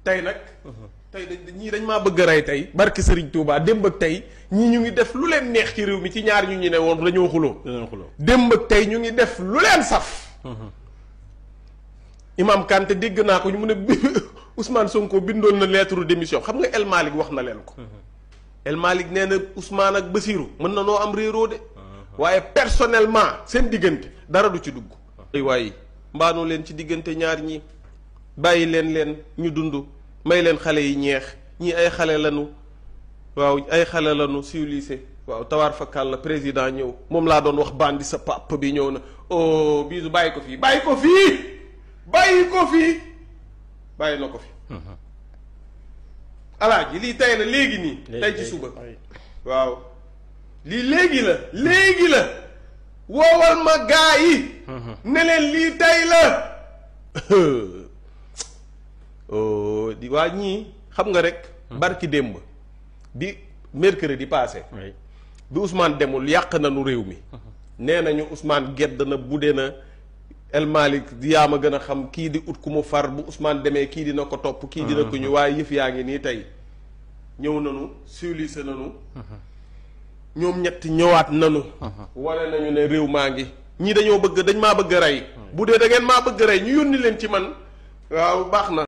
tey nag tey ñii dañ maa bëgg a rey tey barke Serigne Touba démb ak tey ñii ñu ngi def lu leen neex ci réew mi ci ñaar ñu ne woon dañoo xuloo démb ak tey ñu ngi def lu leen saf Imam Kanté dégg naa ko ñu mu ne Ousmane Sonko bindoon na lettre démission xam nga El Malick wax na leen ko El Malick nee na Ousmane ak Basirou mën na noo am réeroo de waaye personnellement seen diggante dara du ci dugg ay waaye mbaanoo leen ci diggante ñaar ñi bàyyi leen ñu dund may leen xale yi ñeex ñii ay xale lanu waaw ay xale lanu civilisé waaw tawaar fakal la président ñëw moom laa doon wax bandi sa papa bi ñëw na oh bisu bàyyi ko fii bàyyi ko fii bàyyi na ko fi alaaji lii tey la léegi nii tey ci suba waaw lii léegi la woowal ma gaa yi ne leen lii tey la di waa ñii xam nga rek barki démb bi mercredi passé bi Ousmane demul yàq nañu réew mi nee nañu Ousmane gedd na budde na El Malick yaa ma gën a xam kii di ut ku mu far bu Ousmane demee kii dina ko topp kii dina ko ñu waaye yëf yaa ngi nii tey ñëw nañu civilisé nañu ñoom ñett ñëwaat nañu wane nañu ne réew maa ngi ñii dañ maa bëgg a rey bu dee da ngeen maa bëgg a rey ñu yónni leen ci man waaw baax na